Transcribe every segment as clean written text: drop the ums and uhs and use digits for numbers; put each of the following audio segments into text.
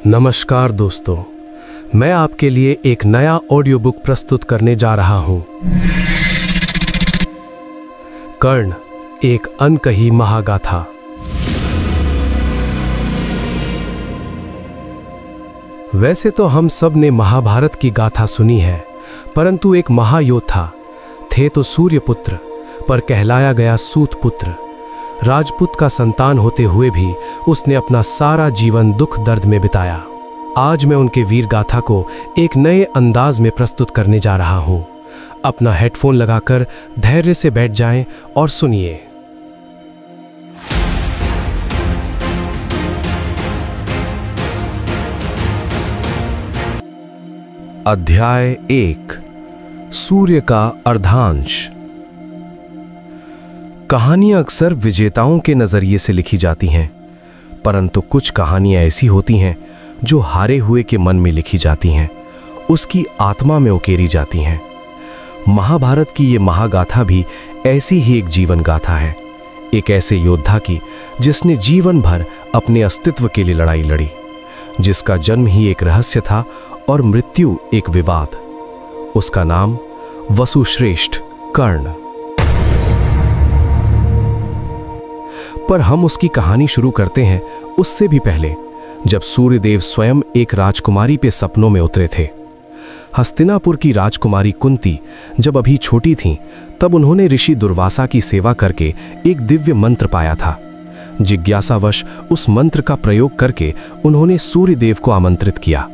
नमस्कार दोस्तों, मैं आपके लिए एक नया ऑडियो बुक प्रस्तुत करने जा रहा हूं। कर्ण, एक अनकही महागाथा। वैसे तो हम सब ने महाभारत की गाथा सुनी है, परंतु एक महायोद्धा थे तो सूर्यपुत्र, पर कहलाया गया सूत पुत्र। राजपूत का संतान होते हुए भी उसने अपना सारा जीवन दुख दर्द में बिताया। आज मैं उनके वीर गाथा को एक नए अंदाज में प्रस्तुत करने जा रहा हूं। अपना हेडफोन लगाकर धैर्य से बैठ जाएं और सुनिए। अध्याय 1, सूर्य का अर्धांश। कहानियां अक्सर विजेताओं के नजरिए से लिखी जाती हैं, परंतु कुछ कहानियां ऐसी होती हैं जो हारे हुए के मन में लिखी जाती हैं, उसकी आत्मा में उकेरी जाती हैं। महाभारत की ये महागाथा भी ऐसी ही एक जीवन गाथा है, एक ऐसे योद्धा की जिसने जीवन भर अपने अस्तित्व के लिए लड़ाई लड़ी, जिसका जन्म ही एक रहस्य था और मृत्यु एक विवाद। उसका नाम वसुश्रेष्ठ कर्ण। पर हम उसकी कहानी शुरू करते हैं उससे भी पहले, जब सूर्यदेव स्वयं एक राजकुमारी पे सपनों में उतरे थे। हस्तिनापुर की राजकुमारी कुंती जब अभी छोटी थीं, तब उन्होंने ऋषि दुर्वासा की सेवा करके एक दिव्य मंत्र पाया था। जिज्ञासावश उस मंत्र का प्रयोग करके उन्होंने सूर्यदेव को आमंत्रित किया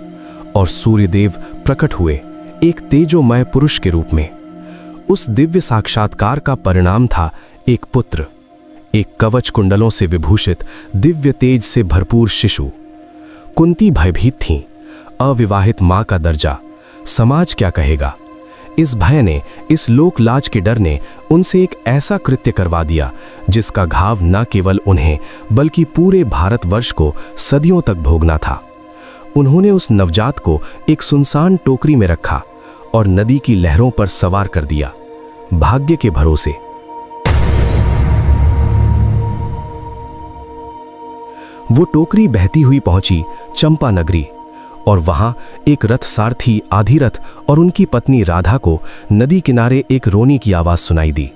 और सूर्यदेव प्रकट हुए एक तेजोमय पुरुष के रूप में। उस दिव्य साक्षात्कार का परिणाम था एक पुत्र, एक कवच कुंडलों से विभूषित दिव्य तेज से भरपूर शिशु। कुंती भयभीत थीं। अविवाहित मां का दर्जा, समाज क्या कहेगा, इस भय ने, इस लोकलाज के डर ने उनसे एक ऐसा कृत्य करवा दिया जिसका घाव न केवल उन्हें बल्कि पूरे भारतवर्ष को सदियों तक भोगना था। उन्होंने उस नवजात को एक सुनसान टोकरी में रखा और नदी की लहरों पर सवार कर दिया, भाग्य के भरोसे। वो टोकरी बहती हुई पहुंची चंपा नगरी, और वहां एक रथ सारथी आधिरथ और उनकी पत्नी राधा को नदी किनारे एक रोनी की आवाज सुनाई दी।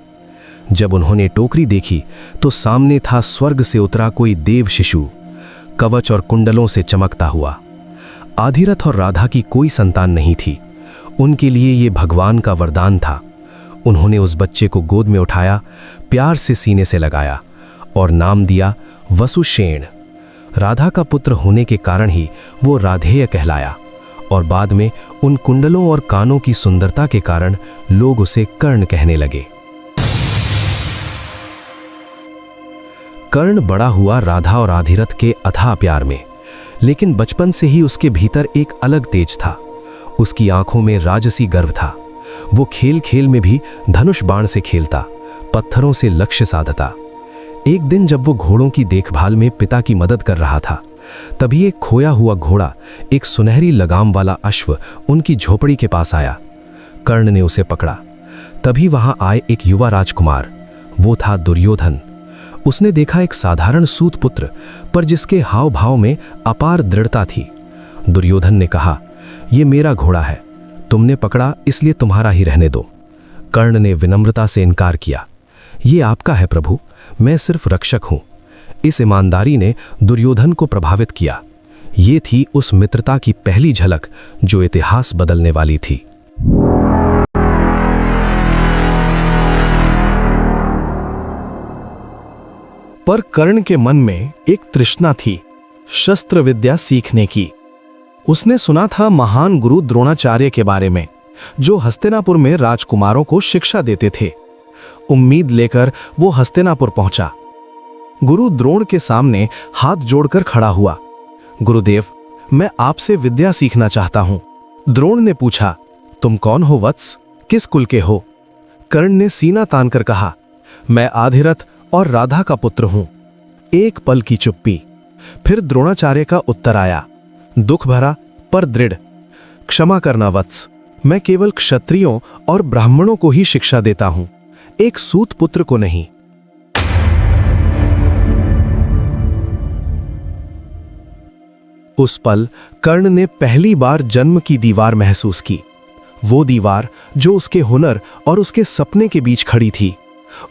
जब उन्होंने टोकरी देखी तो सामने था स्वर्ग से उतरा कोई देव शिशु, कवच और कुंडलों से चमकता हुआ। आधिरथ और राधा की कोई संतान नहीं थी, उनके लिए ये भगवान का वरदान था। उन्होंने उस बच्चे को गोद में उठाया, प्यार से सीने से लगाया और नाम दिया वसुषेण। राधा का पुत्र होने के कारण ही वो राधेय कहलाया, और बाद में उन कुंडलों और कानों की सुंदरता के कारण लोग उसे कर्ण कहने लगे। कर्ण बड़ा हुआ राधा और आधिरथ के अथाह प्यार में, लेकिन बचपन से ही उसके भीतर एक अलग तेज था। उसकी आंखों में राजसी गर्व था। वो खेल खेल में भी धनुष बाण से खेलता, पत्थरों से लक्ष्य साधता। एक दिन जब वो घोड़ों की देखभाल में पिता की मदद कर रहा था, तभी एक खोया हुआ घोड़ा, एक सुनहरी लगाम वाला अश्व उनकी झोपड़ी के पास आया। कर्ण ने उसे पकड़ा। तभी वहां आए एक युवा राजकुमार, वो था दुर्योधन। उसने देखा एक साधारण सूत पुत्र, पर जिसके हाव भाव में अपार दृढ़ता थी। दुर्योधन ने कहा, ये मेरा घोड़ा है, तुमने पकड़ा इसलिए तुम्हारा ही रहने दो। कर्ण ने विनम्रता से इनकार किया। ये आपका है प्रभु, मैं सिर्फ रक्षक हूं। इस ईमानदारी ने दुर्योधन को प्रभावित किया। ये थी उस मित्रता की पहली झलक जो इतिहास बदलने वाली थी। पर कर्ण के मन में एक तृष्णा थी, शस्त्र विद्या सीखने की। उसने सुना था महान गुरु द्रोणाचार्य के बारे में, जो हस्तिनापुर में राजकुमारों को शिक्षा देते थे। उम्मीद लेकर वो हस्तिनापुर पहुंचा। गुरु द्रोण के सामने हाथ जोड़कर खड़ा हुआ। गुरुदेव, मैं आपसे विद्या सीखना चाहता हूं। द्रोण ने पूछा, तुम कौन हो वत्स, किस कुल के हो? कर्ण ने सीना तानकर कहा, मैं आधिरथ और राधा का पुत्र हूं। एक पल की चुप्पी, फिर द्रोणाचार्य का उत्तर आया, दुख भरा पर दृढ़। क्षमा करना वत्स, मैं केवल क्षत्रियों और ब्राह्मणों को ही शिक्षा देता हूं, एक सूत पुत्र को नहीं। उस पल कर्ण ने पहली बार जन्म की दीवार महसूस की। वो दीवार जो उसके हुनर और उसके सपने के बीच खड़ी थी।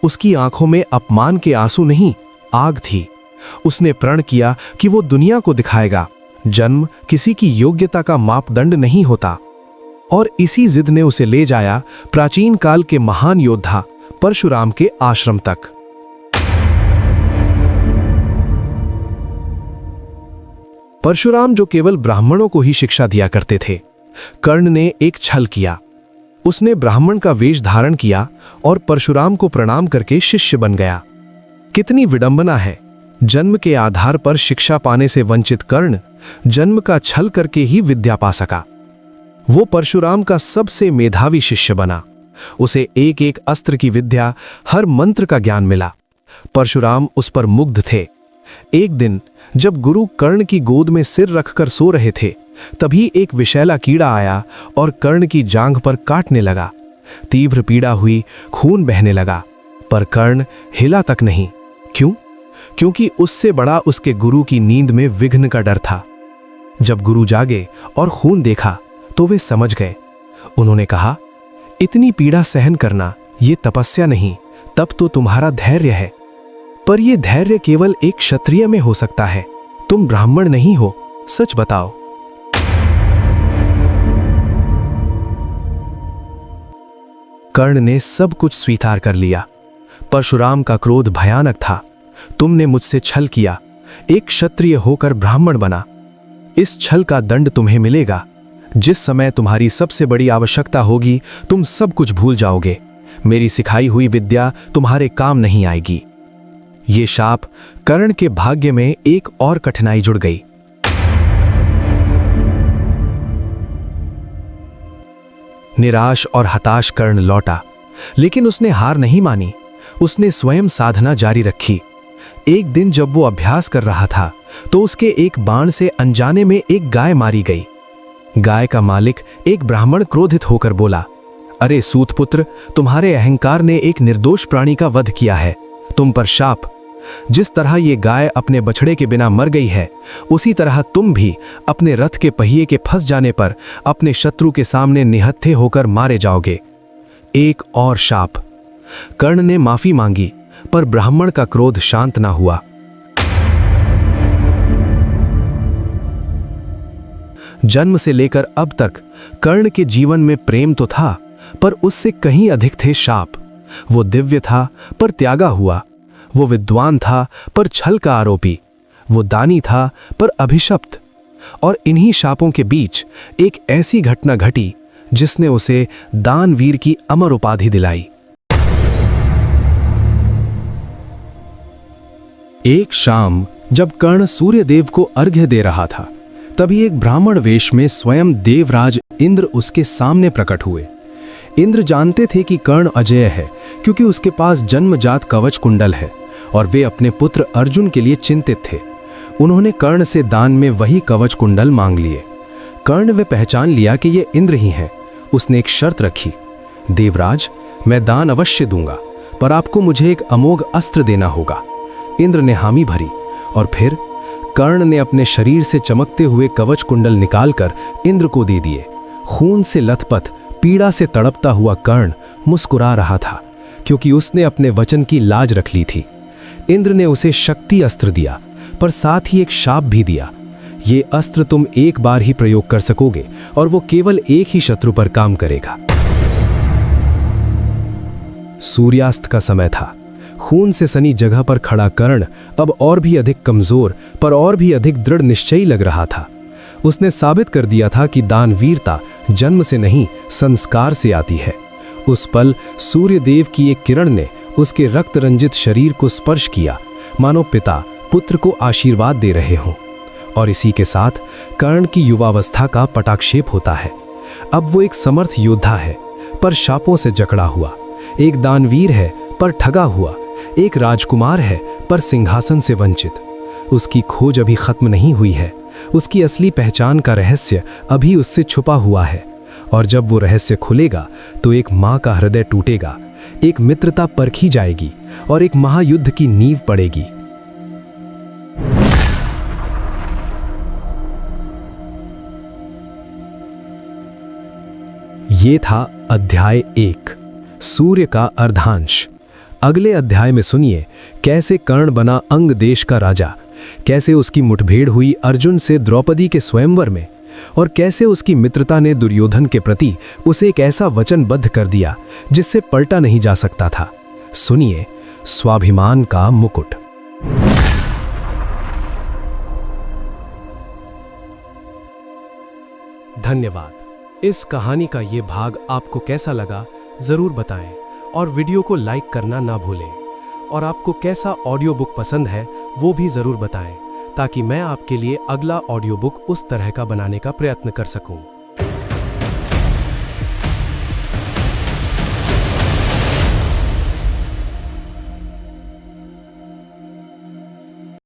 उसकी आंखों में अपमान के आंसू नहीं, आग थी। उसने प्रण किया कि वो दुनिया को दिखाएगा, जन्म किसी की योग्यता का मापदंड नहीं होता। और इसी जिद ने उसे ले जाया प्राचीन काल के महान योद्धा परशुराम के आश्रम तक। परशुराम जो केवल ब्राह्मणों को ही शिक्षा दिया करते थे, कर्ण ने एक छल किया। उसने ब्राह्मण का वेश धारण किया और परशुराम को प्रणाम करके शिष्य बन गया। कितनी विडंबना है, जन्म के आधार पर शिक्षा पाने से वंचित कर्ण जन्म का छल करके ही विद्या पा सका। वो परशुराम का सबसे मेधावी शिष्य बना। उसे एक एक अस्त्र की विद्या, हर मंत्र का ज्ञान मिला। परशुराम उस पर मुग्ध थे। एक दिन जब गुरु कर्ण की गोद में सिर रखकर सो रहे थे, तभी एक विषैला कीड़ा आया और कर्ण की जांघ पर काटने लगा। तीव्र पीड़ा हुई, खून बहने लगा, पर कर्ण हिला तक नहीं। क्यों? क्योंकि उससे बड़ा उसके गुरु की नींद में विघ्न का डर था। जब गुरु जागे और खून देखा तो वे समझ गए। उन्होंने कहा, इतनी पीड़ा सहन करना ये तपस्या नहीं, तब तो तुम्हारा धैर्य है। पर यह धैर्य केवल एक क्षत्रिय में हो सकता है। तुम ब्राह्मण नहीं हो, सच बताओ। कर्ण ने सब कुछ स्वीकार कर लिया। परशुराम का क्रोध भयानक था। तुमने मुझसे छल किया, एक क्षत्रिय होकर ब्राह्मण बना। इस छल का दंड तुम्हें मिलेगा। जिस समय तुम्हारी सबसे बड़ी आवश्यकता होगी, तुम सब कुछ भूल जाओगे। मेरी सिखाई हुई विद्या तुम्हारे काम नहीं आएगी। ये शाप कर्ण के भाग्य में एक और कठिनाई जुड़ गई। निराश और हताश कर्ण लौटा, लेकिन उसने हार नहीं मानी। उसने स्वयं साधना जारी रखी। एक दिन जब वो अभ्यास कर रहा था, तो उसके एक बाण से अनजाने में एक गाय मारी गई। गाय का मालिक एक ब्राह्मण क्रोधित होकर बोला, अरे सूतपुत्र, तुम्हारे अहंकार ने एक निर्दोष प्राणी का वध किया है। तुम पर शाप। जिस तरह ये गाय अपने बछड़े के बिना मर गई है, उसी तरह तुम भी अपने रथ के पहिए के फंस जाने पर अपने शत्रु के सामने निहत्थे होकर मारे जाओगे। एक और शाप। कर्ण ने माफी मांगी, पर ब्राह्मण का क्रोध शांत ना हुआ। जन्म से लेकर अब तक कर्ण के जीवन में प्रेम तो था, पर उससे कहीं अधिक थे शाप। वो दिव्य था पर त्यागा हुआ। वो विद्वान था पर छल का आरोपी। वो दानी था पर अभिशप्त। और इन्हीं शापों के बीच एक ऐसी घटना घटी जिसने उसे दानवीर की अमर उपाधि दिलाई। एक शाम जब कर्ण सूर्यदेव को अर्घ्य दे रहा था, तभी एक ब्राह्मण वेश में स्वयं देवराज इंद्र उसके सामने प्रकट हुए। इंद्र जानते थे कि कर्ण अजेय है, क्योंकि उसके पास जन्मजात कवच कुंडल है और वे अपने पुत्र अर्जुन के लिए चिंतित थे। उन्होंने कर्ण से दान में वही कवच कुंडल मांग लिए। कर्ण वे पहचान लिया कि ये इंद्र ही हैं। उसने एक शर्त रखी, देवराज, मैं दान अवश्य दूंगा, पर आपको मुझे एक अमोघ अस्त्र देना होगा। इंद्र ने हामी भरी और फिर कर्ण ने अपने शरीर से चमकते हुए कवच कुंडल निकालकर इंद्र को दे दिए। खून से लथपथ, पीड़ा से तड़पता हुआ कर्ण मुस्कुरा रहा था, क्योंकि उसने अपने वचन की लाज रख ली थी। इंद्र ने उसे शक्ति अस्त्र दिया, पर साथ ही एक शाप भी दिया। ये अस्त्र तुम एक बार ही प्रयोग कर सकोगे और वो केवल एक ही शत्रु पर काम करेगा। सूर्यास्त का समय था। खून से सनी जगह पर खड़ा कर्ण अब और भी अधिक कमजोर पर और भी अधिक दृढ़ निश्चयी लग रहा था। उसने साबित कर दिया था कि दानवीरता जन्म से नहीं, संस्कार से आती है। उस पल सूर्यदेव की एक किरण ने उसके रक्त रंजित शरीर को स्पर्श किया, मानो पिता पुत्र को आशीर्वाद दे रहे हों। और इसी के साथ कर्ण की युवावस्था का पटाक्षेप होता है। अब वो एक समर्थ योद्धा है, पर शापों से जकड़ा हुआ। एक दानवीर है, पर ठगा हुआ। एक राजकुमार है, पर सिंहासन से वंचित। उसकी खोज अभी खत्म नहीं हुई है। उसकी असली पहचान का रहस्य अभी उससे छुपा हुआ है। और जब वो रहस्य खुलेगा तो एक माँ का हृदय टूटेगा, एक मित्रता परखी जाएगी और एक महायुद्ध की नींव पड़ेगी। ये था अध्याय 1, सूर्य का अर्धांश। अगले अध्याय में सुनिए कैसे कर्ण बना अंग देश का राजा, कैसे उसकी मुठभेड़ हुई अर्जुन से द्रौपदी के स्वयंवर में, और कैसे उसकी मित्रता ने दुर्योधन के प्रति उसे एक ऐसा वचनबद्ध कर दिया जिससे पलटा नहीं जा सकता था। सुनिए स्वाभिमान का मुकुट। धन्यवाद। इस कहानी का ये भाग आपको कैसा लगा जरूर बताएं और वीडियो को लाइक करना ना भूलें। और आपको कैसा ऑडियो बुक पसंद है वो भी जरूर बताएं ताकि मैं आपके लिए अगला ऑडियो बुक उस तरह का बनाने का प्रयत्न कर सकूं।